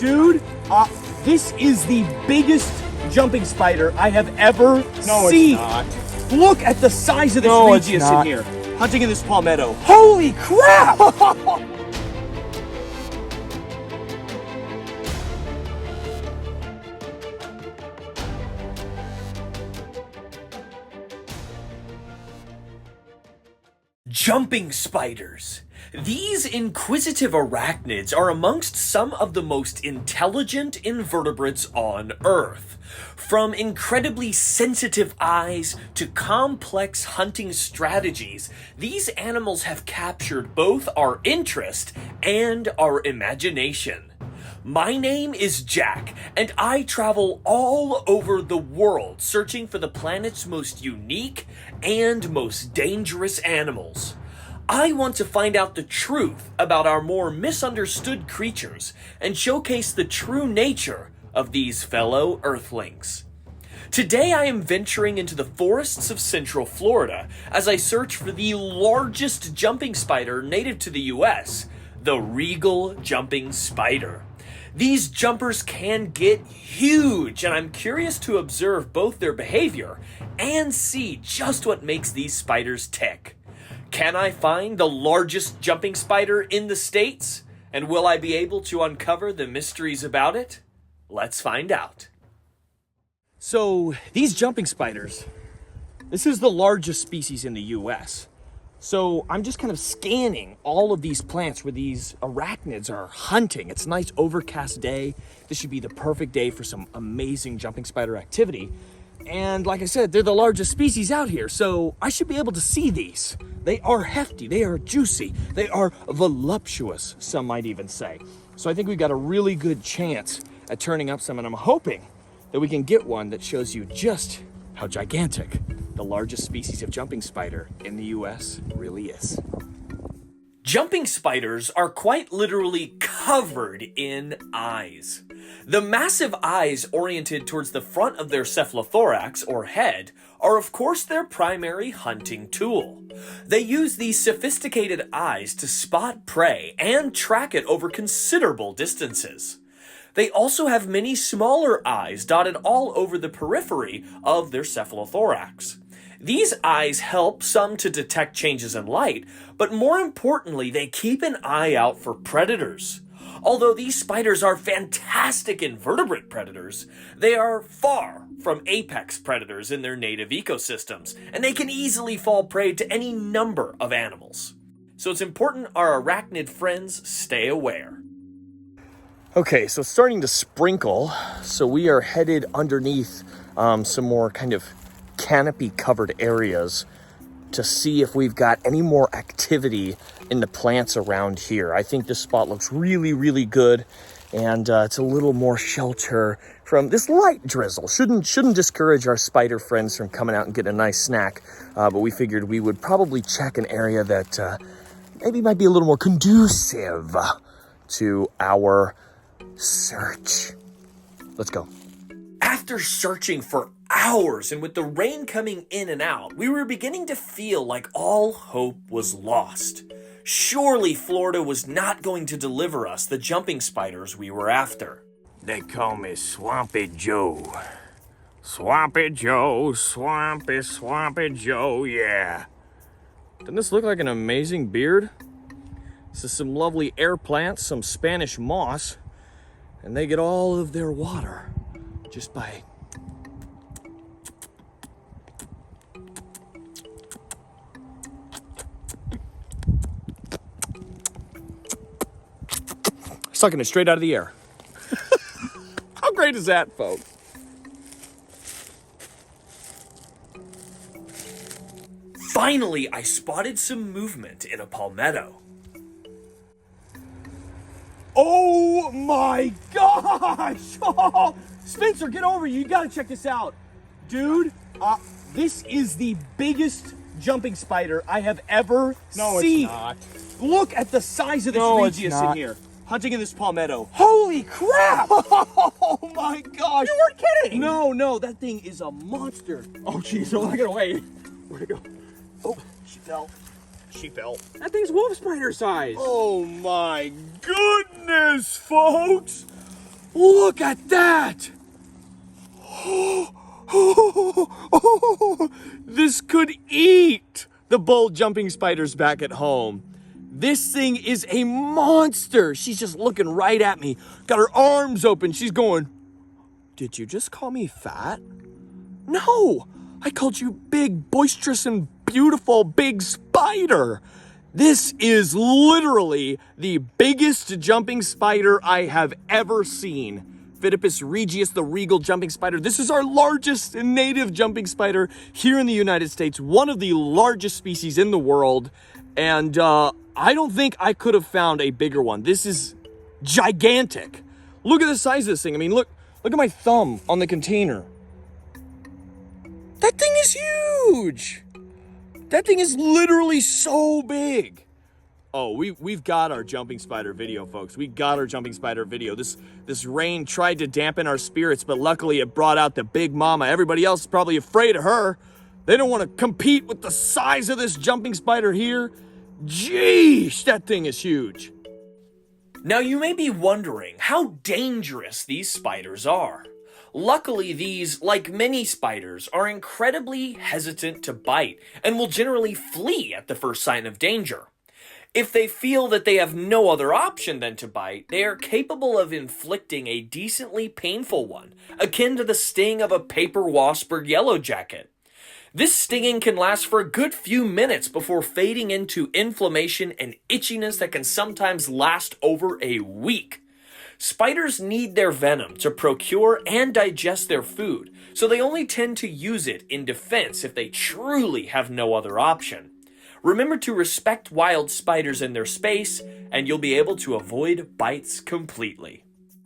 Dude, this is the biggest jumping spider I have ever seen. No, it's not. Look at the size of this No, it's Regius not. in here. Hunting in this palmetto. Holy crap! Jumping spiders. These inquisitive arachnids are amongst some of the most intelligent invertebrates on Earth. From incredibly sensitive eyes to complex hunting strategies, these animals have captured both our interest and our imagination. My name is Jack, and I travel all over the world searching for the planet's most unique and most dangerous animals. I want to find out the truth about our more misunderstood creatures and showcase the true nature of these fellow Earthlings. Today I am venturing into the forests of Central Florida as I search for the largest jumping spider native to the US, the regal jumping spider. These jumpers can get huge, and I'm curious to observe both their behavior and see just what makes these spiders tick. Can I find the largest jumping spider in the States? And will I be able to uncover the mysteries about it? Let's find out. So, these jumping spiders, this is the largest species in the US. So, I'm just kind of scanning all of these plants where these arachnids are hunting. It's a nice overcast day. This should be the perfect day for some amazing jumping spider activity. And like I said, they're the largest species out here, so I should be able to see these. They are hefty, they are juicy, they are voluptuous, some might even say. So I think we've got a really good chance at turning up some, and I'm hoping that we can get one that shows you just how gigantic the largest species of jumping spider in the US really is. Jumping spiders are quite literally covered in eyes. The massive eyes oriented towards the front of their cephalothorax, or head, are of course their primary hunting tool. They use these sophisticated eyes to spot prey and track it over considerable distances. They also have many smaller eyes dotted all over the periphery of their cephalothorax. These eyes help some to detect changes in light, but more importantly, they keep an eye out for predators. Although these spiders are fantastic invertebrate predators, they are far from apex predators in their native ecosystems, and they can easily fall prey to any number of animals. So it's important our arachnid friends stay aware. Okay, so it's starting to sprinkle, so we are headed underneath some more kind of canopy-covered areas to see if we've got any more activity in the plants around here. I think this spot looks really, really good, and it's a little more shelter from this light drizzle. Shouldn't discourage our spider friends from coming out and getting a nice snack, but we figured we would probably check an area that maybe might be a little more conducive to our search. Let's go. After searching for hours and with the rain coming in and out, we were beginning to feel like all hope was lost. Surely Florida was not going to deliver us the jumping spiders we were after. They call me Swampy Joe. Swampy Joe, Swampy Joe, yeah. Doesn't this look like an amazing beard? This is some lovely air plants, some Spanish moss, and they get all of their water just by sucking it straight out of the air. How great is that, folks? Finally, I spotted some movement in a palmetto. Oh my gosh! Oh, Spencer, get over here. You gotta check this out. Dude, this is the biggest jumping spider I have ever seen. It's not. Look at the size of this Regius in here. Hunting in this palmetto. Holy crap! Oh my gosh! You weren't kidding! No, that thing is a monster. Oh jeez, I'm not gonna wait. Where'd it go? Oh, she fell. That thing's wolf spider size. Oh my goodness, folks! Look at that! This could eat the bold jumping spiders back at home. This thing is a monster. She's just looking right at me. Got her arms open. She's going, "Did you just call me fat?" "No, I called you big, boisterous, and beautiful big spider." This is literally the biggest jumping spider I have ever seen. Phidippus regius, the regal jumping spider. This is our largest native jumping spider here in the United States, one of the largest species in the world. And I don't think I could have found a bigger one. This is gigantic. Look at the size of this thing. I mean, look at my thumb on the container. That thing is huge. That thing is literally so big. Oh, we've got our jumping spider video, folks. We got our jumping spider video. This rain tried to dampen our spirits, but luckily it brought out the big mama. Everybody else is probably afraid of her. They don't want to compete with the size of this jumping spider here. Jeez, that thing is huge. Now you may be wondering how dangerous these spiders are. Luckily, these, like many spiders, are incredibly hesitant to bite and will generally flee at the first sign of danger. If they feel that they have no other option than to bite, they are capable of inflicting a decently painful one, akin to the sting of a paper wasp or yellow jacket. This stinging can last for a good few minutes before fading into inflammation and itchiness that can sometimes last over a week. Spiders need their venom to procure and digest their food, so they only tend to use it in defense if they truly have no other option. Remember to respect wild spiders in their space, and you'll be able to avoid bites completely.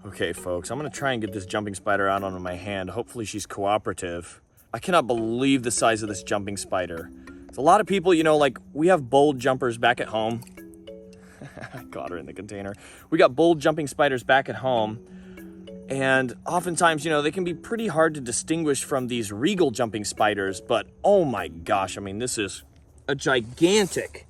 Okay, folks, I'm gonna try and get this jumping spider out onto my hand. Hopefully she's cooperative. I cannot believe the size of this jumping spider. There's a lot of people, like we have bold jumpers back at home. I got her in the container. We got bold jumping spiders back at home. And oftentimes, they can be pretty hard to distinguish from these regal jumping spiders. But oh my gosh, I mean, this is a gigantic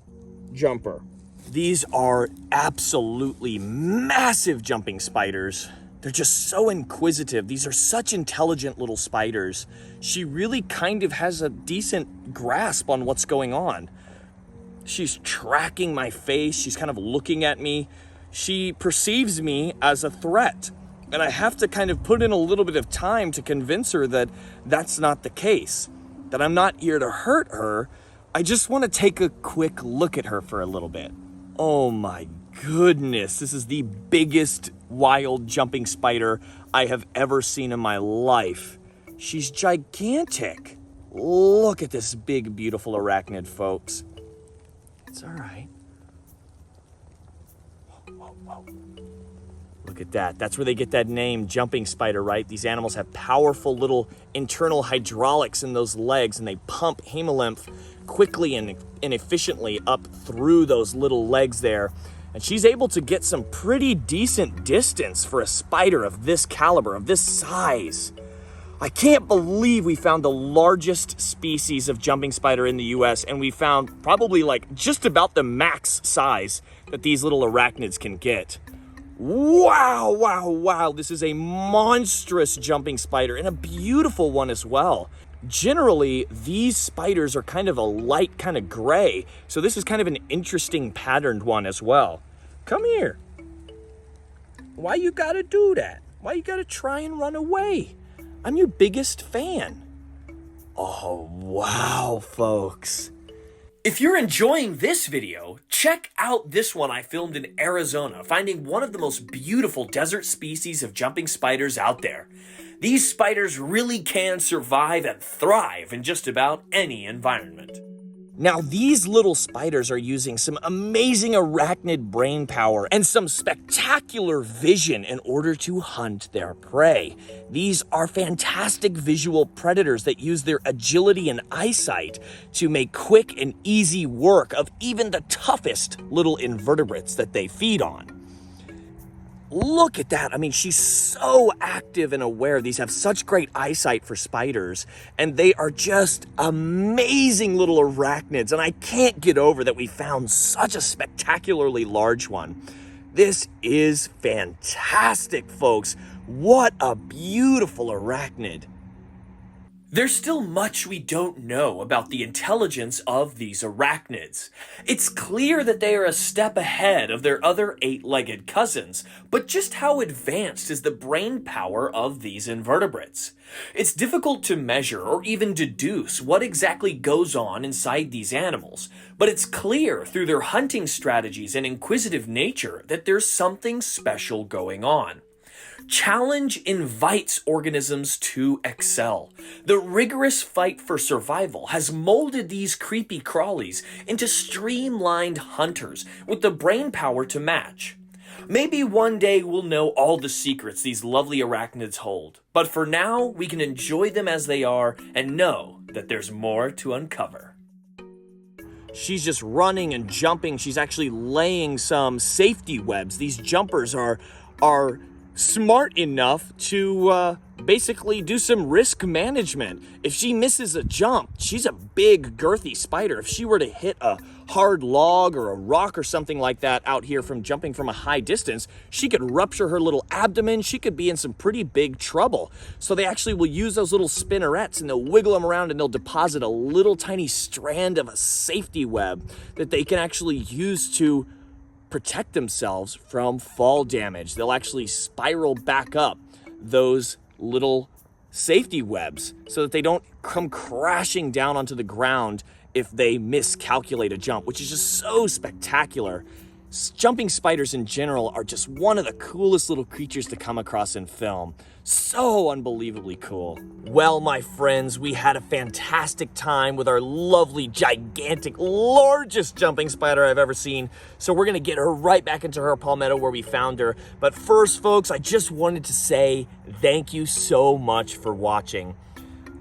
jumper. These are absolutely massive jumping spiders. They're just so inquisitive. These are such intelligent little spiders. She really kind of has a decent grasp on what's going on. She's tracking my face. She's kind of looking at me. She perceives me as a threat. And I have to kind of put in a little bit of time to convince her that that's not the case, that I'm not here to hurt her. I just want to take a quick look at her for a little bit. Oh my goodness, this is the biggest wild jumping spider I have ever seen in my life. She's gigantic. Look at this big, beautiful arachnid, folks. It's all right. Whoa, whoa, whoa. Look at that. That's where they get that name, jumping spider, right? These animals have powerful little internal hydraulics in those legs, and they pump hemolymph quickly and efficiently up through those little legs there. And she's able to get some pretty decent distance for a spider of this caliber, of this size. I can't believe we found the largest species of jumping spider in the US, and we found probably like just about the max size that these little arachnids can get. Wow, wow, wow. This is a monstrous jumping spider, and a beautiful one as well. Generally, these spiders are kind of a light kind of gray, so this is kind of an interesting patterned one as well. Come here. Why you gotta do that? Why you gotta try and run away? I'm your biggest fan. Oh, wow, folks. If you're enjoying this video, check out this one I filmed in Arizona, finding one of the most beautiful desert species of jumping spiders out there. These spiders really can survive and thrive in just about any environment. Now, these little spiders are using some amazing arachnid brain power and some spectacular vision in order to hunt their prey. These are fantastic visual predators that use their agility and eyesight to make quick and easy work of even the toughest little invertebrates that they feed on. Look at that. I mean, she's so active and aware. These have such great eyesight for spiders, and they are just amazing little arachnids, and I can't get over that we found such a spectacularly large one. This is fantastic, folks. What a beautiful arachnid. There's still much we don't know about the intelligence of these arachnids. It's clear that they are a step ahead of their other eight-legged cousins, but just how advanced is the brain power of these invertebrates? It's difficult to measure or even deduce what exactly goes on inside these animals, but it's clear through their hunting strategies and inquisitive nature that there's something special going on. Challenge invites organisms to excel. The rigorous fight for survival has molded these creepy crawlies into streamlined hunters with the brain power to match. Maybe one day we'll know all the secrets these lovely arachnids hold, but for now we can enjoy them as they are and know that there's more to uncover. She's just running and jumping. She's actually laying some safety webs. These jumpers are smart enough to basically do some risk management. If she misses a jump, she's a big, girthy spider. If she were to hit a hard log or a rock or something like that out here from jumping from a high distance, she could rupture her little abdomen. She could be in some pretty big trouble. So they actually will use those little spinnerets and they'll wiggle them around and they'll deposit a little tiny strand of a safety web that they can actually use to protect themselves from fall damage. They'll actually spiral back up those little safety webs so that they don't come crashing down onto the ground if they miscalculate a jump, which is just so spectacular. Jumping spiders in general are just one of the coolest little creatures to come across in film. So unbelievably cool. Well, my friends, we had a fantastic time with our lovely, gigantic, largest jumping spider I've ever seen. So we're gonna get her right back into her palmetto where we found her. But first, folks, I just wanted to say thank you so much for watching.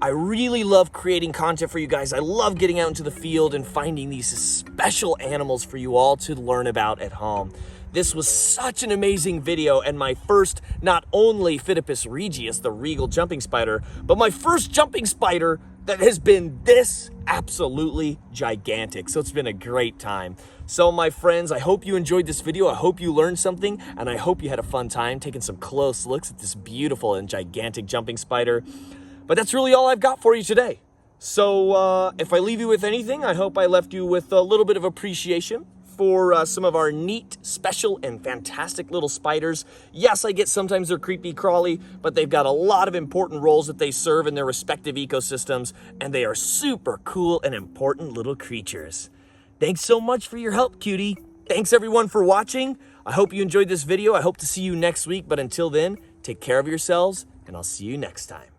I really love creating content for you guys. I love getting out into the field and finding these special animals for you all to learn about at home. This was such an amazing video and my first, not only Phidippus regius, the regal jumping spider, but my first jumping spider that has been this absolutely gigantic. So it's been a great time. So my friends, I hope you enjoyed this video. I hope you learned something and I hope you had a fun time taking some close looks at this beautiful and gigantic jumping spider. But that's really all I've got for you today. So if I leave you with anything, I hope I left you with a little bit of appreciation for some of our neat, special, and fantastic little spiders. Yes, I get sometimes they're creepy crawly, but they've got a lot of important roles that they serve in their respective ecosystems, and they are super cool and important little creatures. Thanks so much for your help, cutie. Thanks everyone for watching. I hope you enjoyed this video. I hope to see you next week, but until then, take care of yourselves, and I'll see you next time.